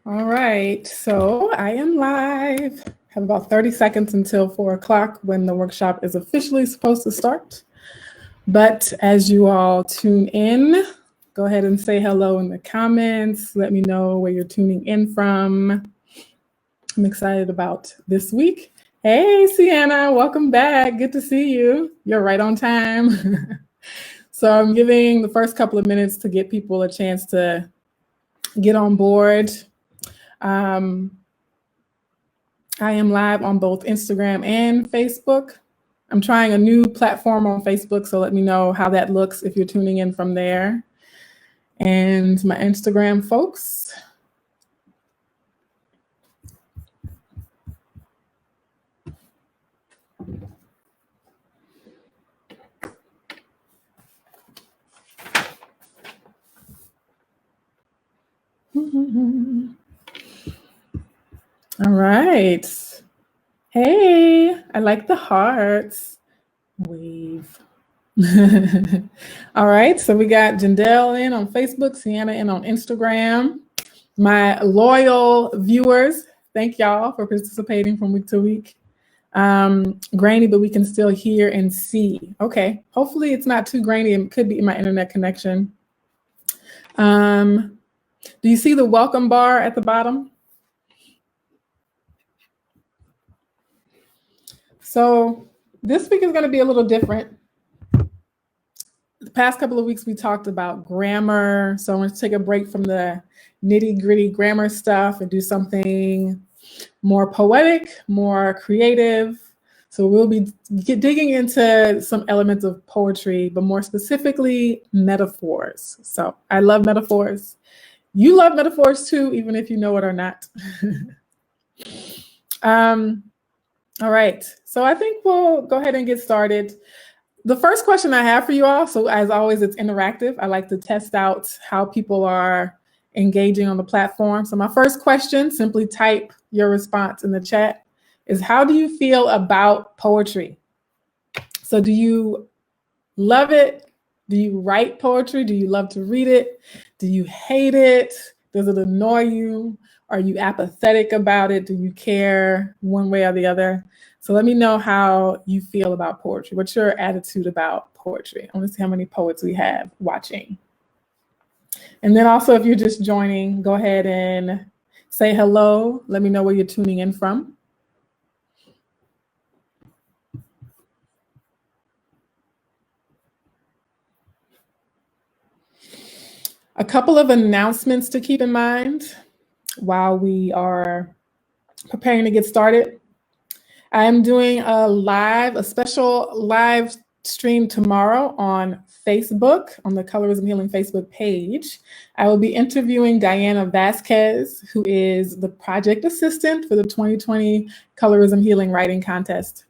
All right, so I am live. Have about 30 seconds until 4 o'clock when the workshop is officially supposed to start. But as you all tune in, go ahead and say hello in the comments. Let me know where you're tuning in from. I'm excited about this week. Hey, Sienna, welcome back. Good to see you. You're right on time. So I'm giving the first couple of minutes to get people a chance to get on board. I am live on both Instagram and Facebook. I'm trying a new platform on Facebook, so let me know how that looks if you're tuning in from there. And my Instagram folks. All right. Hey, I like the hearts. Wave. All right, so we got Jandel in on Facebook, Sienna in on Instagram. My loyal viewers, thank y'all for participating from week to week. Grainy, but we can still hear and see. Okay, hopefully it's not too grainy. It could be my internet connection. Do you see the welcome bar at the bottom? So this week is going to be a little different. The past couple of weeks we talked about grammar, so I want to take a break from the nitty-gritty grammar stuff and do something more poetic, more creative. So we'll be digging into some elements of poetry, but more specifically metaphors. So I love metaphors. You love metaphors too, even if you know it or not. All right, so I think we'll go ahead and get started. The first question I have for you all, so as always, it's interactive. I like to test out how people are engaging on the platform. So my first question, simply type your response in the chat, is how do you feel about poetry? So do you love it? Do you write poetry? Do you love to read it? Do you hate it? Does it annoy you? Are you apathetic about it? Do you care one way or the other? So let me know how you feel about poetry. What's your attitude about poetry? I want to see how many poets we have watching. And then also, if you're just joining, go ahead and say hello. Let me know where you're tuning in from. A couple of announcements to keep in mind while we are preparing to get started. I am doing a special live stream tomorrow on Facebook, on the Colorism Healing Facebook page. I will be interviewing Diana Vasquez, who is the project assistant for the 2020 Colorism Healing Writing Contest.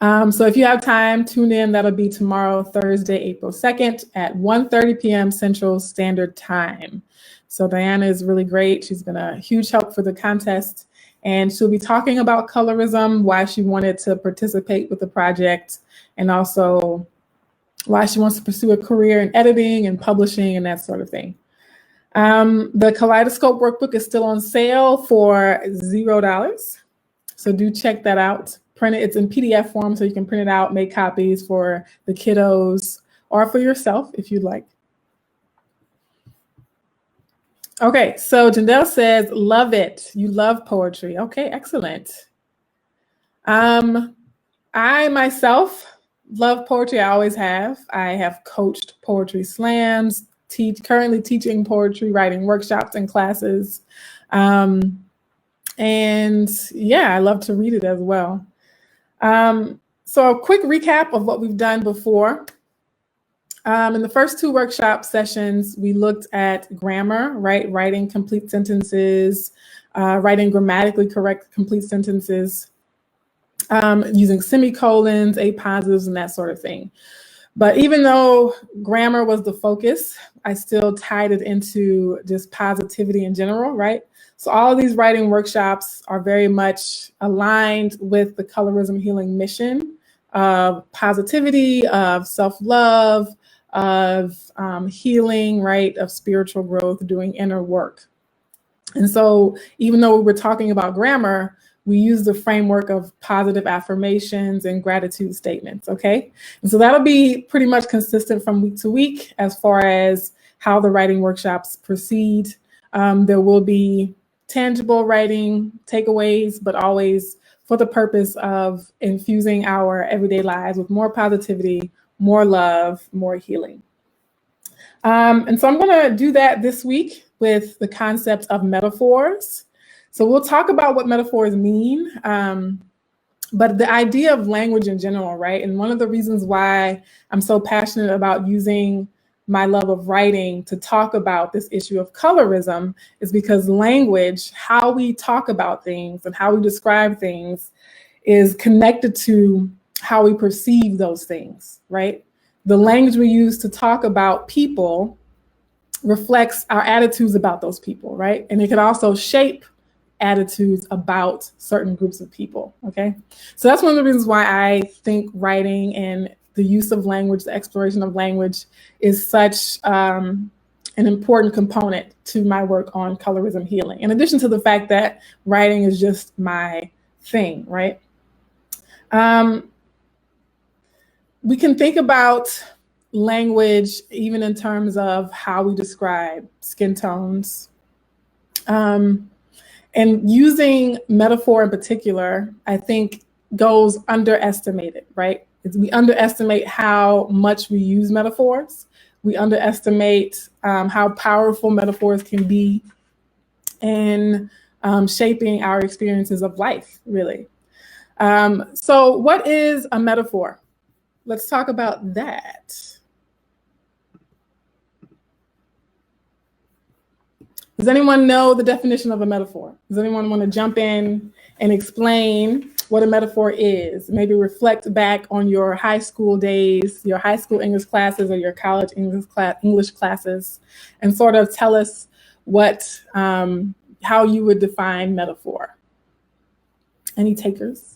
So if you have time, tune in. That'll be tomorrow, Thursday, April 2nd at 1:30 p.m. Central Standard Time. So Diana is really great. She's been a huge help for the contest. And she'll be talking about colorism, why she wanted to participate with the project, and also why she wants to pursue a career in editing and publishing and that sort of thing. The Kaleidoscope workbook is still on sale for $0. So do check that out. Print it. It's in PDF form, so you can print it out, make copies for the kiddos or for yourself if you'd like. Okay, so Jandel says, love it. You love poetry. Okay, excellent. I myself love poetry. I always have. I have coached poetry slams, currently teaching poetry, writing workshops and classes. And yeah, I love to read it as well. So a quick recap of what we've done before. In the first two workshop sessions, we looked at grammar, right? Writing complete sentences, writing grammatically correct complete sentences, using semicolons, appositives, and that sort of thing. But even though grammar was the focus, I still tied it into just positivity in general, right? So all of these writing workshops are very much aligned with the Colorism Healing mission of positivity, of self-love, of healing, right, of spiritual growth, doing inner work. And so even though we're talking about grammar, we use the framework of positive affirmations and gratitude statements, okay? And so that'll be pretty much consistent from week to week as far as how the writing workshops proceed. There will be tangible writing takeaways, but always for the purpose of infusing our everyday lives with more positivity, more love, more healing. And so I'm going to do that this week with the concept of metaphors. So we'll talk about what metaphors mean, but the idea of language in general, right? And one of the reasons why I'm so passionate about using my love of writing to talk about this issue of colorism is because language, how we talk about things and how we describe things, is connected to how we perceive those things, right? The language we use to talk about people reflects our attitudes about those people, right? And it can also shape attitudes about certain groups of people, okay? So that's one of the reasons why I think writing and the use of language, the exploration of language is such an important component to my work on colorism healing, in addition to the fact that writing is just my thing, right? We can think about language even in terms of how we describe skin tones. And using metaphor in particular, I think goes underestimated, right? We underestimate how much we use metaphors. We underestimate how powerful metaphors can be in shaping our experiences of life, really. So what is a metaphor? Let's talk about that. Does anyone know the definition of a metaphor? Does anyone want to jump in and explain what a metaphor is? Maybe reflect back on your high school days, your high school English classes or your college English classes, and sort of tell us what, how you would define metaphor. Any takers?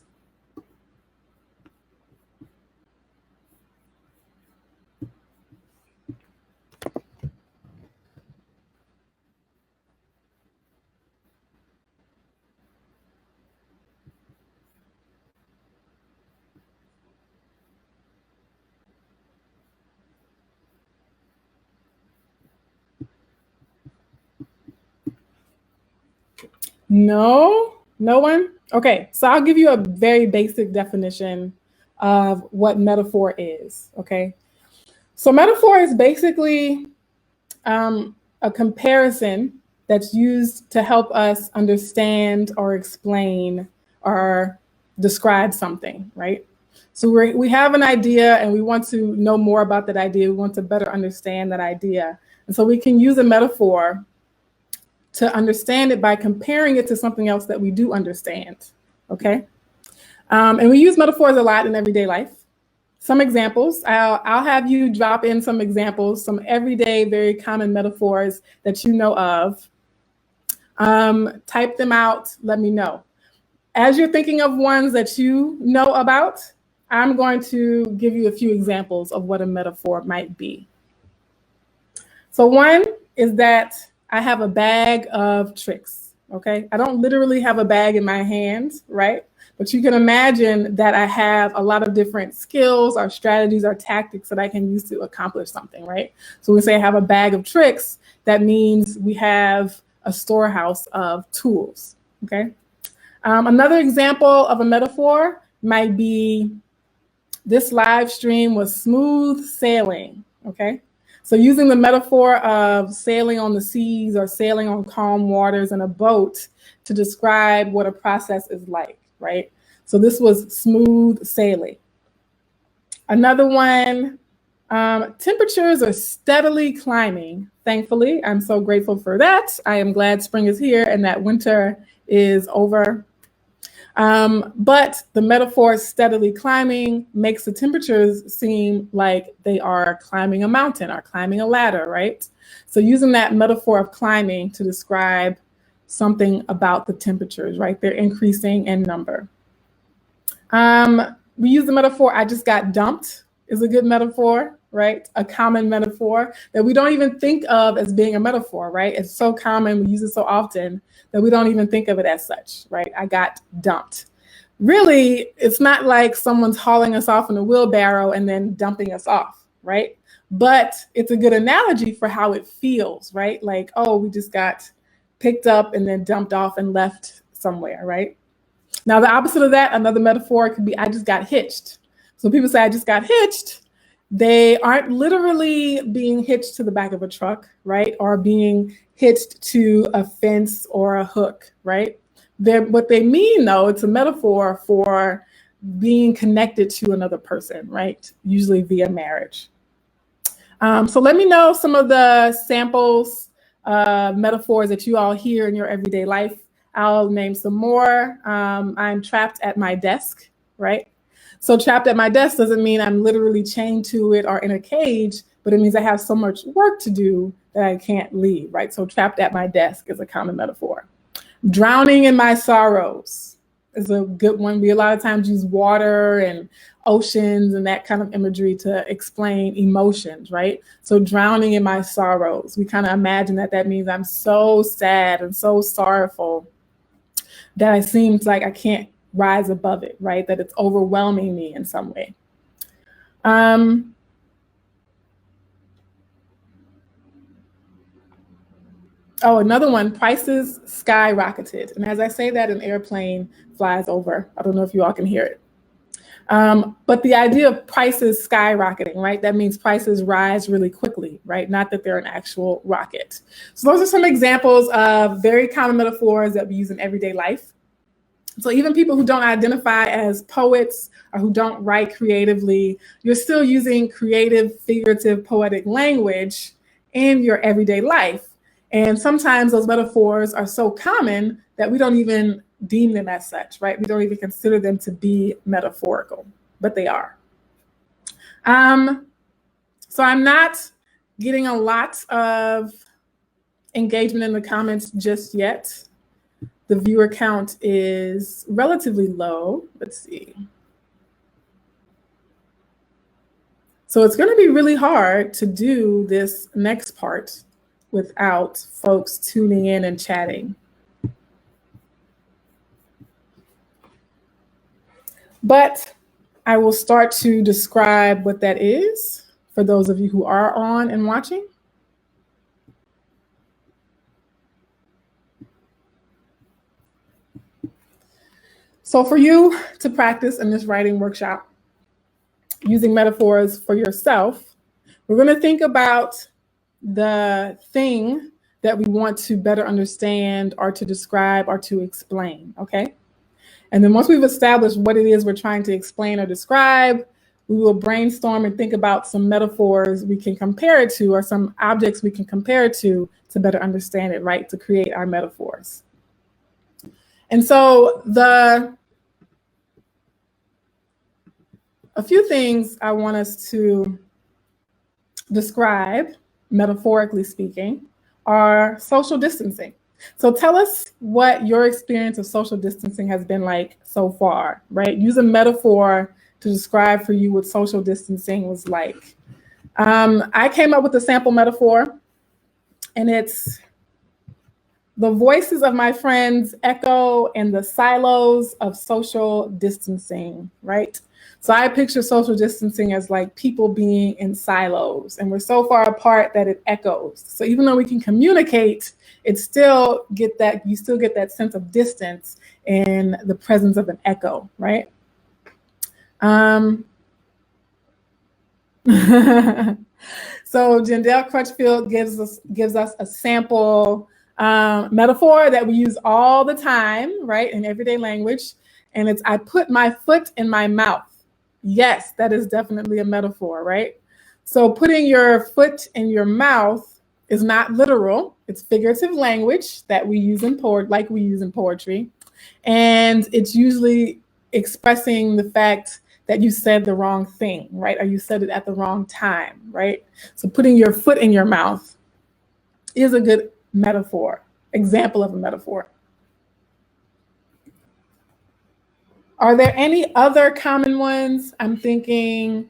No one? Okay, so I'll give you a very basic definition of what metaphor is, okay? So metaphor is basically a comparison that's used to help us understand or explain or describe something, right? So we have an idea and we want to know more about that idea. We want to better understand that idea. And so we can use a metaphor to understand it by comparing it to something else that we do understand, okay? And we use metaphors a lot in everyday life. Some examples, I'll have you drop in some examples, some everyday, very common metaphors that you know of. Type them out, let me know. As you're thinking of ones that you know about, I'm going to give you a few examples of what a metaphor might be. So one is that I have a bag of tricks, okay? I don't literally have a bag in my hands, right? But you can imagine that I have a lot of different skills or strategies or tactics that I can use to accomplish something, right? So when we say I have a bag of tricks, that means we have a storehouse of tools, okay? Another example of a metaphor might be this live stream was smooth sailing, okay? So using the metaphor of sailing on the seas or sailing on calm waters in a boat to describe what a process is like, right? So this was smooth sailing. Another one, temperatures are steadily climbing. Thankfully, I'm so grateful for that. I am glad spring is here and that winter is over. But the metaphor steadily climbing makes the temperatures seem like they are climbing a mountain or climbing a ladder, right? So using that metaphor of climbing to describe something about the temperatures, right? They're increasing in number. We use the metaphor, I just got dumped is a good metaphor, right? A common metaphor that we don't even think of as being a metaphor, right? It's so common, we use it so often that we don't even think of it as such, right? I got dumped. Really, it's not like someone's hauling us off in a wheelbarrow and then dumping us off, right? But it's a good analogy for how it feels, right? Like, oh, we just got picked up and then dumped off and left somewhere, right? Now, the opposite of that, another metaphor could be I just got hitched. So people say I just got hitched. They aren't literally being hitched to the back of a truck, right? Or being hitched to a fence or a hook, right? What they mean, though, it's a metaphor for being connected to another person, right? Usually via marriage. So let me know some of the samples, metaphors that you all hear in your everyday life. I'll name some more. I'm trapped at my desk, right? So trapped at my desk doesn't mean I'm literally chained to it or in a cage, but it means I have so much work to do that I can't leave, right? So trapped at my desk is a common metaphor. Drowning in my sorrows is a good one. We a lot of times use water and oceans and that kind of imagery to explain emotions, right? So drowning in my sorrows, we kind of imagine that means I'm so sad and so sorrowful that it seems like I can't rise above it, right? That it's overwhelming me in some way. Oh, another one, prices skyrocketed. And as I say that, an airplane flies over. I don't know if you all can hear it. But the idea of prices skyrocketing, right? That means prices rise really quickly, right? Not that they're an actual rocket. So those are some examples of very common metaphors that we use in everyday life. So even people who don't identify as poets or who don't write creatively, you're still using creative, figurative, poetic language in your everyday life. And sometimes those metaphors are so common that we don't even deem them as such, right? We don't even consider them to be metaphorical, but they are. So I'm not getting a lot of engagement in the comments just yet. The viewer count is relatively low. Let's see. So it's going to be really hard to do this next part without folks tuning in and chatting. But I will start to describe what that is for those of you who are on and watching. So for you to practice in this writing workshop, using metaphors for yourself, we're going to think about the thing that we want to better understand or to describe or to explain, okay? And then once we've established what it is we're trying to explain or describe, we will brainstorm and think about some metaphors we can compare it to or some objects we can compare it to better understand it, right? To create our metaphors. And so a few things I want us to describe, metaphorically speaking, are social distancing. So tell us what your experience of social distancing has been like so far, right? Use a metaphor to describe for you what social distancing was like. I came up with a sample metaphor, and it's the voices of my friends echo in the silos of social distancing, right? So I picture social distancing as like people being in silos, and we're so far apart that it echoes. So even though we can communicate, you still get that sense of distance in the presence of an echo, right? So Jandel Crutchfield gives us a sample metaphor that we use all the time, right, in everyday language, and it's I put my foot in my mouth. Yes, that is definitely a metaphor, right? So putting your foot in your mouth is not literal. It's figurative language that we use in poetry, and it's usually expressing the fact that you said the wrong thing, right? Or you said it at the wrong time, right? So putting your foot in your mouth is a good metaphor, example of a metaphor. Are there any other common ones? I'm thinking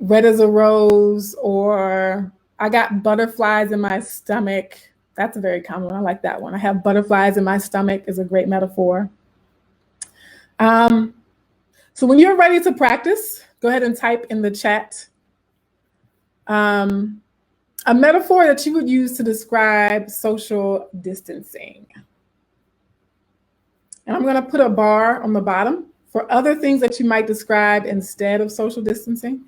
red as a rose, or I got butterflies in my stomach. That's a very common one. I like that one. I have butterflies in my stomach is a great metaphor. So when you're ready to practice, go ahead and type in the chat a metaphor that you would use to describe social distancing. And I'm going to put a bar on the bottom for other things that you might describe instead of social distancing.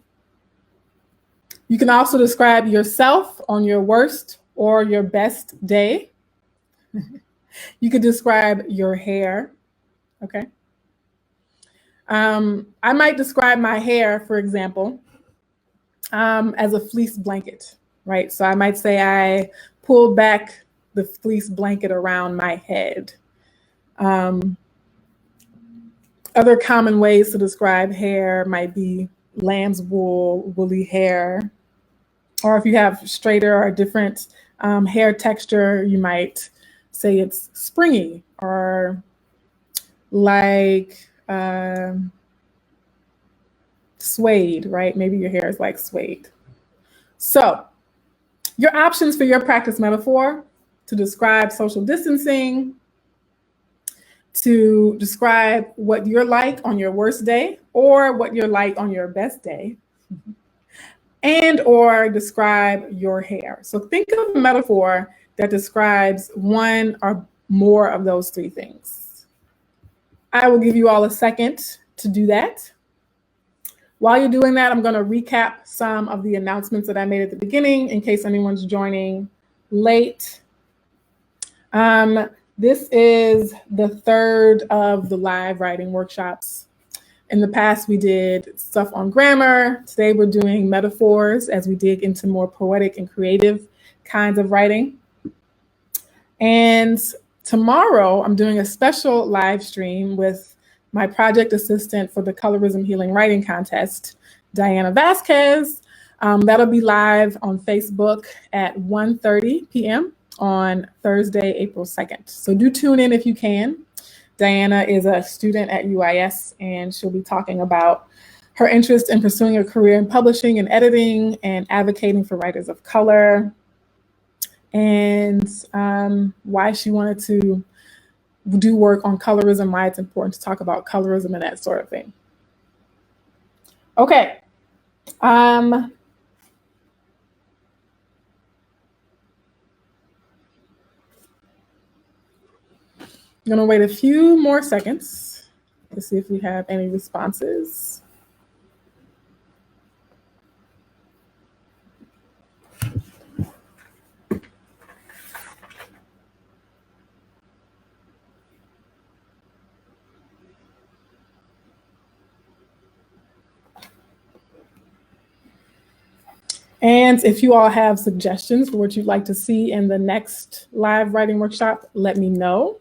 You can also describe yourself on your worst or your best day. You could describe your hair, okay? I might describe my hair, for example, as a fleece blanket, right? So I might say I pulled back the fleece blanket around my head. Other common ways to describe hair might be lamb's wool, woolly hair, or if you have straighter or different hair texture, you might say it's springy, or like suede, right? Maybe your hair is like suede. So your options for your practice metaphor: to describe social distancing, to describe what you're like on your worst day or what you're like on your best day, and or describe your hair. So think of a metaphor that describes one or more of those three things. I will give you all a second to do that. While you're doing that, I'm going to recap some of the announcements that I made at the beginning in case anyone's joining late. This is the third of the live writing workshops. In the past, we did stuff on grammar. Today, we're doing metaphors as we dig into more poetic and creative kinds of writing. And tomorrow, I'm doing a special live stream with my project assistant for the Colorism Healing Writing Contest, Diana Vasquez. That'll be live on Facebook at 1:30 p.m. on Thursday, April 2nd. So do tune in if you can. Diana is a student at UIS, and she'll be talking about her interest in pursuing a career in publishing and editing and advocating for writers of color, and why she wanted to do work on colorism, why it's important to talk about colorism and that sort of thing. Okay. I'm going to wait a few more seconds to see if we have any responses. And if you all have suggestions for what you'd like to see in the next live writing workshop, let me know.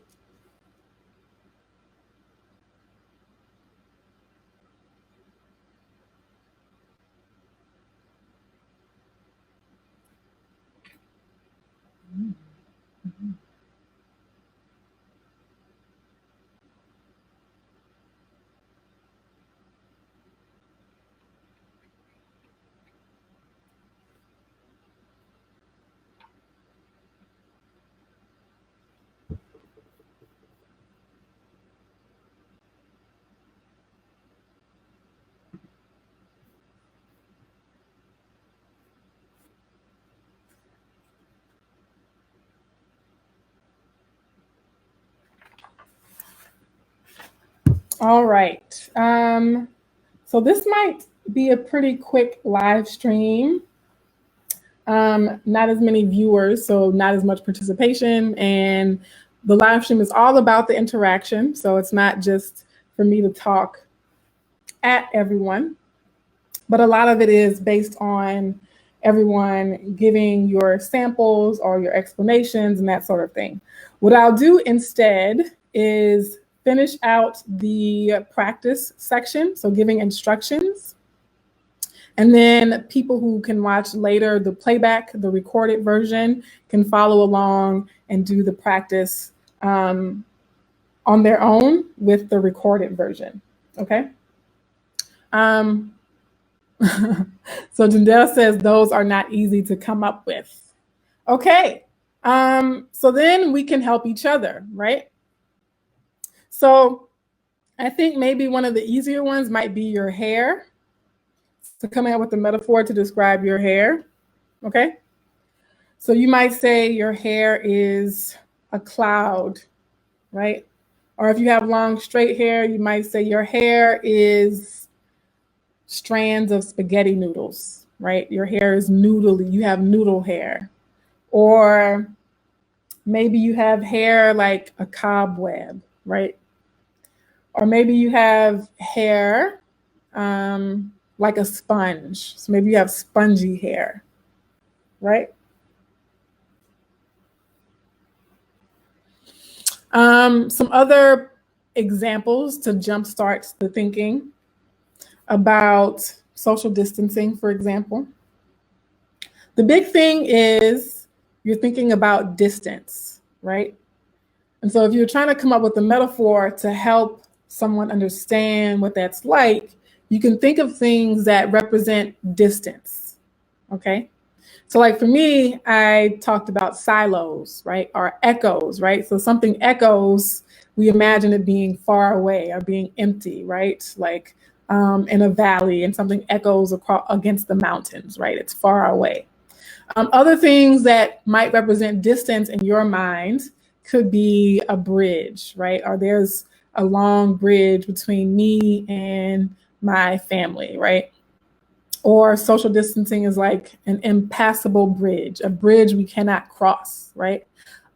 All right. So this might be a pretty quick live stream. Not as many viewers, so not as much participation. And the live stream is all about the interaction. So it's not just for me to talk at everyone, but a lot of it is based on everyone giving your samples or your explanations and that sort of thing. What I'll do instead is finish out the practice section, so giving instructions. And then people who can watch later the playback, the recorded version, can follow along and do the practice on their own with the recorded version, okay? So Jandel says those are not easy to come up with. Okay. So then we can help each other, right? So I think maybe one of the easier ones might be your hair. So coming up with a metaphor to describe your hair. Okay. So you might say your hair is a cloud, right? Or if you have long, straight hair, you might say your hair is strands of spaghetti noodles, right? Your hair is noodly, you have noodle hair. Or maybe you have hair like a cobweb, right? Or maybe you have hair like a sponge. So maybe you have spongy hair, right? Some other examples to jumpstart the thinking about social distancing, for example. The big thing is you're thinking about distance, right? And so if you're trying to come up with a metaphor to help someone understand what that's like, you can think of things that represent distance, okay? So like for me, I talked about silos, right? Or echoes, right? So something echoes, we imagine it being far away or being empty, right? Like in a valley, and something echoes across against the mountains, right? It's far away. Other things that might represent distance in your mind could be a bridge, right? Or there's a long bridge between me and my family, right? Or social distancing is like an impassable bridge, a bridge we cannot cross, right?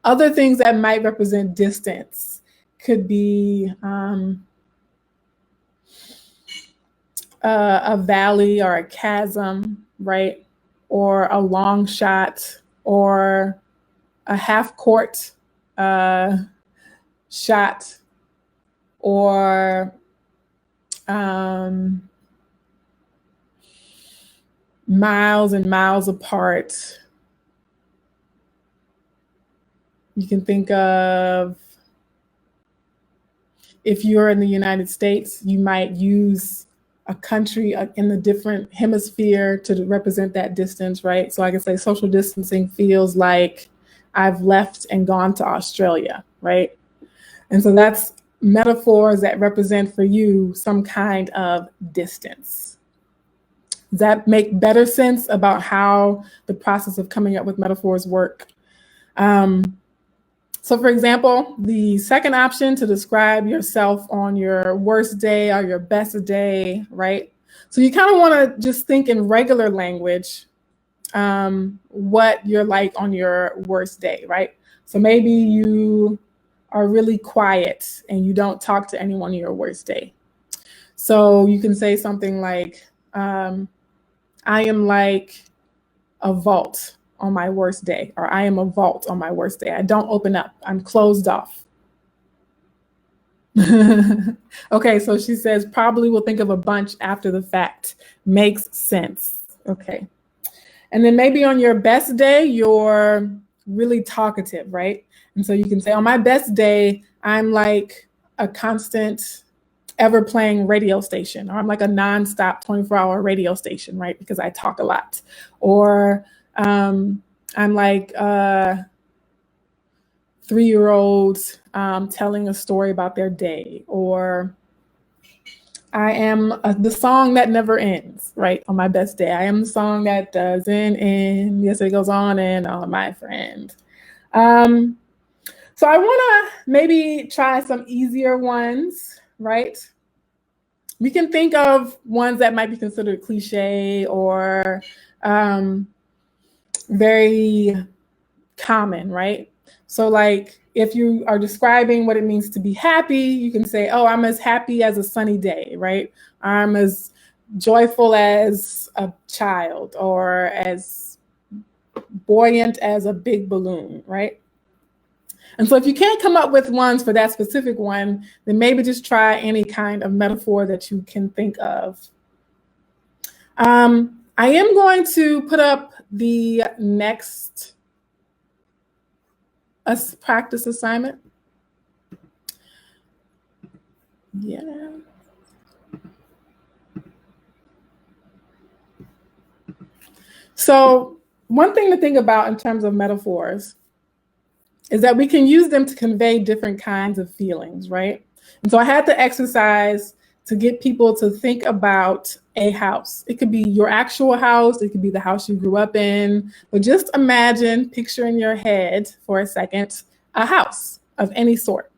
Other things that might represent distance could be a valley or a chasm, right? Or a long shot or a half court shot or miles and miles apart. You can think of, if you're in the United States, you might use a country in the different hemisphere to represent that distance, right? So I can say social distancing feels like I've left and gone to Australia, right? And so that's metaphors that represent for you some kind of distance. Does that make better sense about how the process of coming up with metaphors work? So for example, the second option, to describe yourself on your worst day or your best day, right? So you kind of want to just think in regular language, what you're like on your worst day, right? So maybe you are really quiet and you don't talk to anyone on your worst day. So you can say something like, I am like a vault on my worst day, or I am a vault on my worst day. I don't open up, I'm closed off. Okay, so she says probably will think of a bunch after the fact. Makes sense. Okay. And then maybe on your best day, you're really talkative, right? And so you can say, on my best day, I'm like a constant, ever playing radio station, or I'm like a nonstop 24-hour radio station, right? Because I talk a lot. Or I'm like 3-year-olds telling a story about their day. Or I am the song that never ends, right? On my best day, I am the song that doesn't end. Yes, it goes on and on, my friend. So I want to maybe try some easier ones, right? We can think of ones that might be considered cliche or very common, right? So like if you are describing what it means to be happy, you can say, oh, I'm as happy as a sunny day, right? I'm as joyful as a child, or as buoyant as a big balloon, right? And so if you can't come up with ones for that specific one, then maybe just try any kind of metaphor that you can think of. I am going to put up the next practice assignment. Yeah. So one thing to think about in terms of metaphors is that we can use them to convey different kinds of feelings, right? And so I had to exercise to get people to think about a house. It could be your actual house, it could be the house you grew up in, but just imagine, picture in your head for a second, a house of any sort.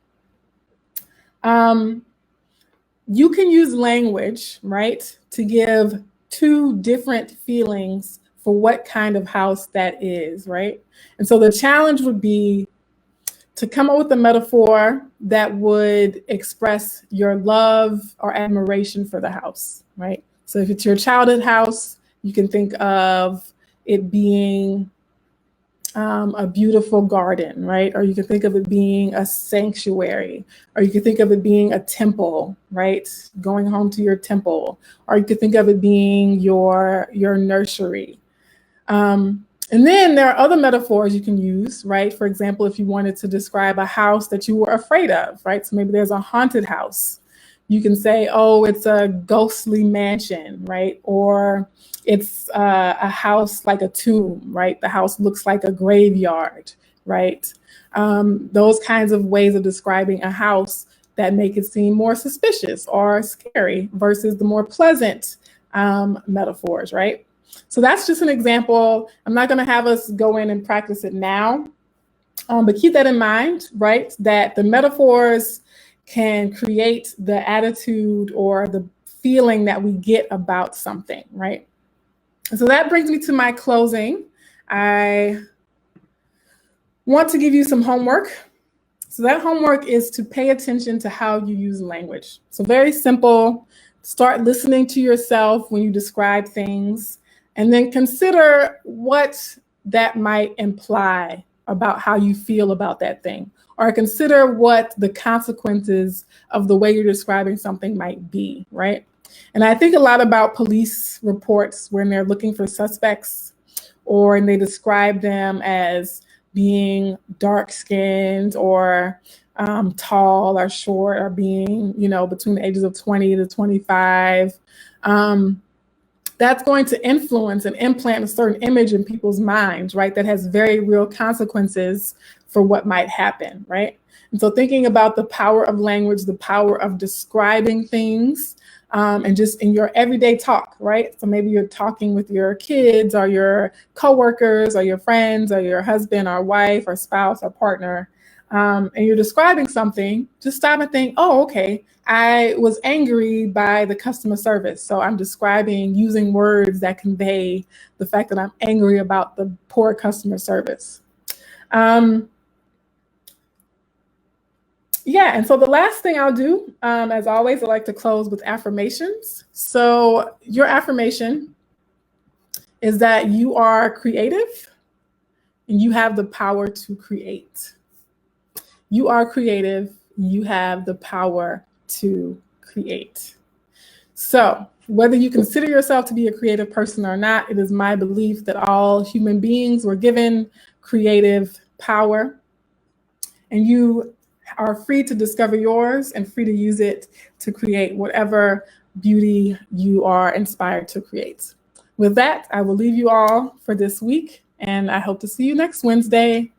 You can use language, right, to give two different feelings for what kind of house that is, right? And so the challenge would be to come up with a metaphor that would express your love or admiration for the house, right? So if it's your childhood house, you can think of it being a beautiful garden, right? Or you can think of it being a sanctuary, or you can think of it being a temple, right? Going home to your temple, or you could think of it being your nursery. And then there are other metaphors you can use, right? For example, if you wanted to describe a house that you were afraid of, right? So maybe there's a haunted house. You can say, oh, it's a ghostly mansion, right? Or it's a house like a tomb, right? The house looks like a graveyard, right? Those kinds of ways of describing a house that make it seem more suspicious or scary versus the more pleasant metaphors, right? So that's just an example. I'm not going to have us go in and practice it now, but keep that in mind, right? That the metaphors can create the attitude or the feeling that we get about something, right? And so that brings me to my closing. I want to give you some homework. So that homework is to pay attention to how you use language. So very simple. Start listening to yourself when you describe things, and then consider what that might imply about how you feel about that thing, or consider what the consequences of the way you're describing something might be, right? And I think a lot about police reports when they're looking for suspects, or and they describe them as being dark-skinned or tall or short, or being, between the ages of 20 to 25. That's going to influence and implant a certain image in people's minds, right? That has very real consequences for what might happen, right? And so thinking about the power of language, the power of describing things, and just in your everyday talk, right? So maybe you're talking with your kids or your coworkers or your friends or your husband or wife or spouse or partner, and you're describing something, just stop and think, oh, okay, I was angry by the customer service. So I'm describing using words that convey the fact that I'm angry about the poor customer service. Yeah, and so the last thing I'll do, as always, I like to close with affirmations. So your affirmation is that you are creative and you have the power to create. You are creative, you have the power to create. So whether you consider yourself to be a creative person or not, it is my belief that all human beings were given creative power, and you are free to discover yours and free to use it to create whatever beauty you are inspired to create. With that, I will leave you all for this week, and I hope to see you next Wednesday.